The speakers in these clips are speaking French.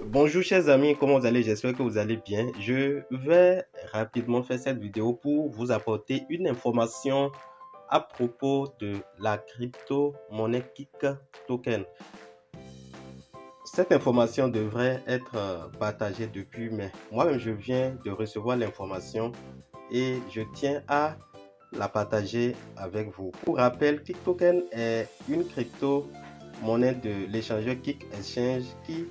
Bonjour chers amis, comment vous allez? J'espère que vous allez bien. Je vais rapidement faire cette vidéo pour vous apporter une information à propos de la crypto-monnaie Kik Token. Cette information devrait être partagée depuis mai. Moi-même, je viens de recevoir l'information et je tiens à la partager avec vous. Pour rappel, Kik Token est une crypto-monnaie de l'échangeur Kik Exchange qui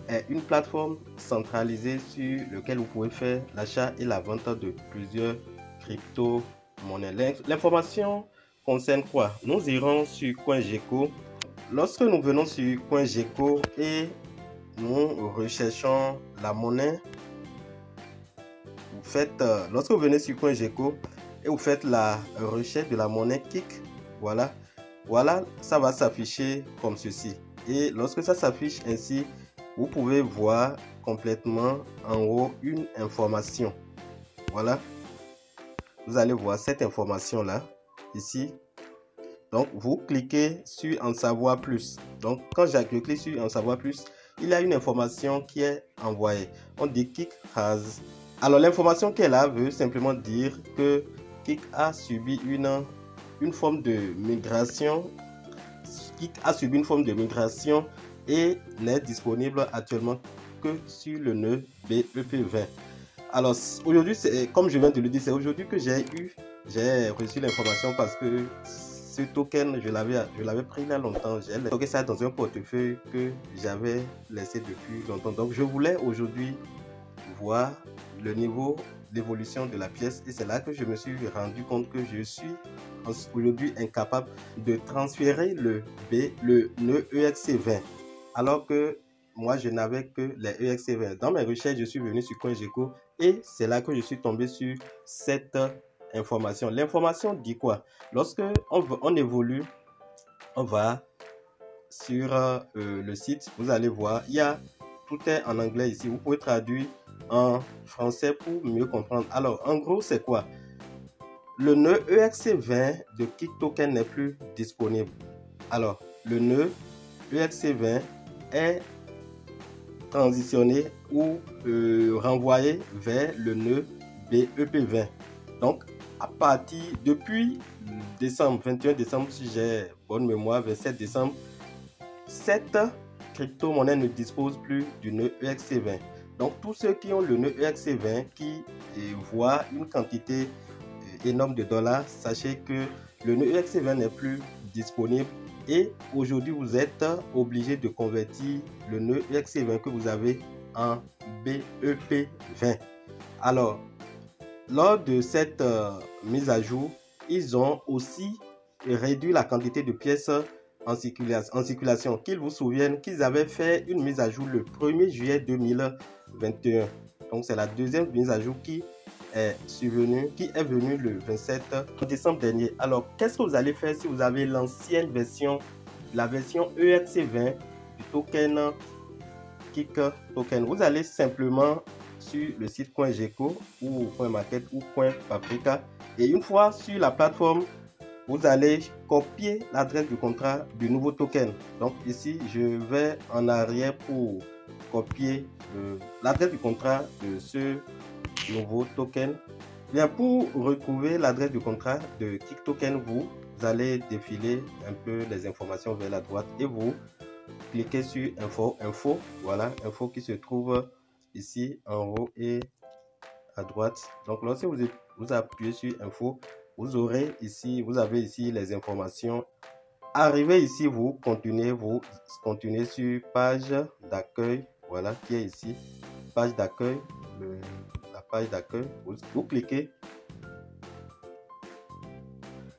est une plateforme centralisée sur laquelle vous pouvez faire l'achat et la vente de plusieurs crypto-monnaies. L'information concerne quoi? Nous irons sur CoinGecko. Lorsque nous venons sur CoinGecko et nous recherchons la monnaie, lorsque vous venez sur CoinGecko et vous faites la recherche de la monnaie Kik, voilà, ça va s'afficher comme ceci. Et lorsque ça s'affiche ainsi, vous pouvez voir complètement en haut une information. Voilà. Vous allez voir cette information là, ici. Donc, vous cliquez sur en savoir plus. Donc, quand je clique sur en savoir plus, il y a une information qui est envoyée. On dit Kik has. Alors, l'information qui est là veut simplement dire que Kik a subi une forme de migration. Kik a subi une forme de migration et n'est disponible actuellement que sur le nœud BEP20. Alors aujourd'hui, comme je viens de le dire, c'est aujourd'hui que j'ai reçu l'information parce que ce token, je l'avais pris il y a longtemps. J'ai stocké ça dans un portefeuille que j'avais laissé depuis longtemps. Donc je voulais aujourd'hui voir le niveau d'évolution de la pièce et c'est là que je me suis rendu compte que je suis aujourd'hui incapable de transférer le nœud EXC20. Alors que moi, je n'avais que les EXC20. Dans mes recherches, je suis venu sur CoinGecko et c'est là que je suis tombé sur cette information. L'information dit quoi? Lorsque on évolue, on va sur le site, vous allez voir, tout est en anglais ici. Vous pouvez traduire en français pour mieux comprendre. Alors, en gros, c'est quoi? Le nœud EXC20 de Kik Token n'est plus disponible. Alors, le nœud EXC20 est transitionné ou renvoyé vers le nœud BEP20. Donc, à partir depuis décembre, 21 décembre, si j'ai bonne mémoire, 27 décembre, cette crypto-monnaie ne dispose plus du nœud EXC20. Donc, tous ceux qui ont le nœud EXC20, qui voient une quantité énorme de dollars, sachez que le nœud EXC20 n'est plus disponible. Et aujourd'hui, vous êtes obligé de convertir le nœud EXC20 que vous avez en BEP20. Alors, lors de cette mise à jour, ils ont aussi réduit la quantité de pièces en circulation. Qu'ils vous souviennent qu'ils avaient fait une mise à jour le 1er juillet 2021. Donc, c'est la deuxième mise à jour qui est venue le 27 décembre dernier. Alors, qu'est-ce que vous allez faire si vous avez l'ancienne version, la version EXC20 du token Kik Token? Vous allez simplement sur le site CoinGecko ou CoinMarket ou CoinPaprika et une fois sur la plateforme, vous allez copier l'adresse du contrat du nouveau token. Donc ici, je vais en arrière pour copier l'adresse du contrat de ce nouveau token. Bien, pour retrouver l'adresse du contrat de Kik Token, vous allez défiler un peu les informations vers la droite et vous cliquez sur info, voilà, info qui se trouve ici en haut et à droite. Donc lorsque vous appuyez sur info, vous avez ici les informations. Arrivé ici, vous continuez sur page d'accueil, voilà, qui est ici, page d'accueil, la page d'accueil, vous cliquez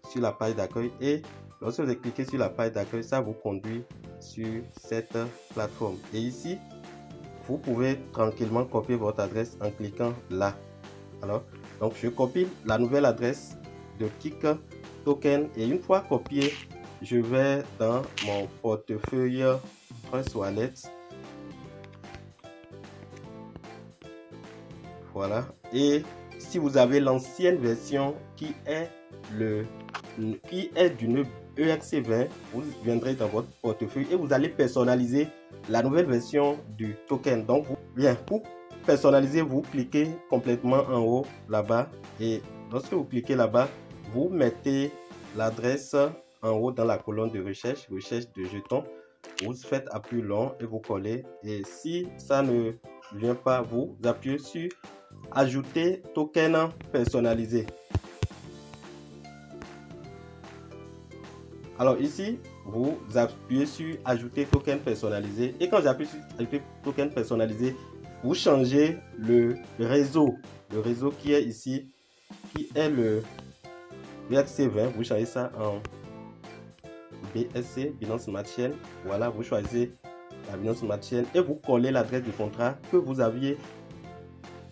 sur la page d'accueil et lorsque vous cliquez sur la page d'accueil, ça vous conduit sur cette plateforme. Et ici, vous pouvez tranquillement copier votre adresse en cliquant là. Alors, donc je copie la nouvelle adresse de Kik Token et une fois copié, je vais dans mon portefeuille Trust Wallet. Voilà. Et si vous avez l'ancienne version qui est du nœud ERC20, vous viendrez dans votre portefeuille et vous allez personnaliser la nouvelle version du token. Donc, pour personnaliser, vous cliquez complètement en haut là-bas et lorsque vous cliquez là-bas, vous mettez l'adresse en haut dans la colonne de recherche de jetons. Vous faites appui long et vous collez. Et si ça ne vient pas, vous appuyez sur ajouter token personnalisé. Alors ici, vous appuyez sur ajouter token personnalisé. Et quand j'appuie sur ajouter token personnalisé, vous changez le réseau. Le réseau qui est ici, qui est le BSC20. Vous changez ça en BSC, Binance Smart Chain. Voilà, vous choisissez la Binance Smart Chain et vous collez l'adresse du contrat que vous aviez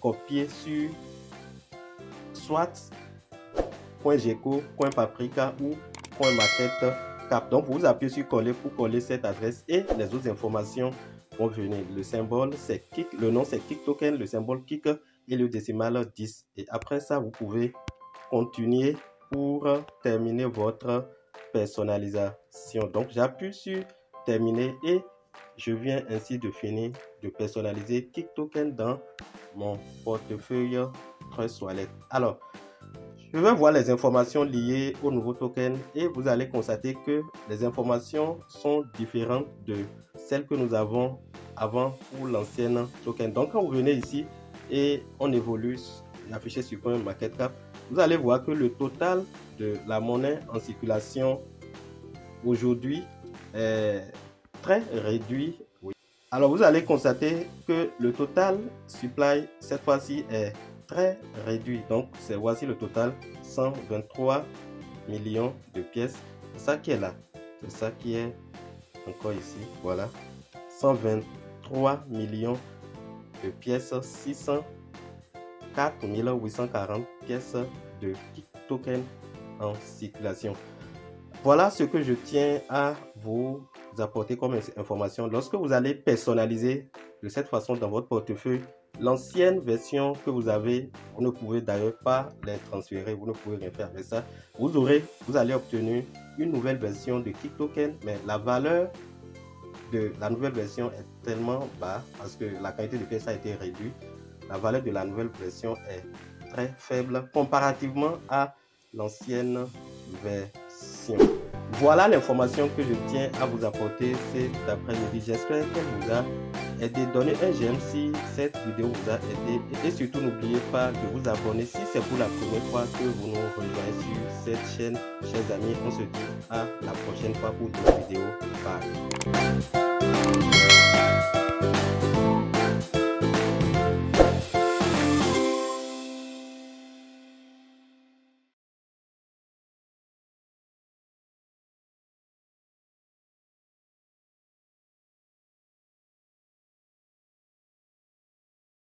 copié sur soit .gecko, .paprika ou .marketcap. Donc vous appuyez sur coller pour coller cette adresse et les autres informations vont venir. Le symbole c'est KIC, le nom c'est KIC token, le symbole KIC et le décimal 10. Et après ça, vous pouvez continuer pour terminer votre personnalisation. Donc j'appuie sur terminer et je viens ainsi de finir de personnaliser KIC token dans mon portefeuille Trust Wallet. Alors, je vais voir les informations liées au nouveau token et vous allez constater que les informations sont différentes de celles que nous avons avant pour l'ancienne token. Donc quand vous venez ici et on évolue affiché sur CoinMarketCap, vous allez voir que le total de la monnaie en circulation aujourd'hui est très réduit. Oui. Alors vous allez constater que le total supply cette fois-ci est très réduit. Donc voici le total, 123 millions de pièces. C'est ça qui est là. C'est ça qui est encore ici. Voilà. 123 millions de pièces, 604 840 pièces de KIC token en circulation. Voilà ce que je tiens à vous apporter comme information. Lorsque vous allez personnaliser de cette façon dans votre portefeuille, l'ancienne version que vous avez, vous ne pouvez d'ailleurs pas les transférer, vous ne pouvez rien faire avec ça. Vous allez obtenir une nouvelle version de KIC token, mais la valeur de la nouvelle version est tellement bas parce que la qualité de pièce a été réduite. La valeur de la nouvelle version est très faible comparativement à l'ancienne version. Voilà l'information que je tiens à vous apporter cet après-midi. J'espère qu'elle vous a aidé. Donnez un j'aime si cette vidéo vous a aidé et surtout n'oubliez pas de vous abonner si c'est pour la première fois que vous nous rejoignez sur cette chaîne. Chers amis, on se dit à la prochaine fois pour d'autres vidéos. Bye.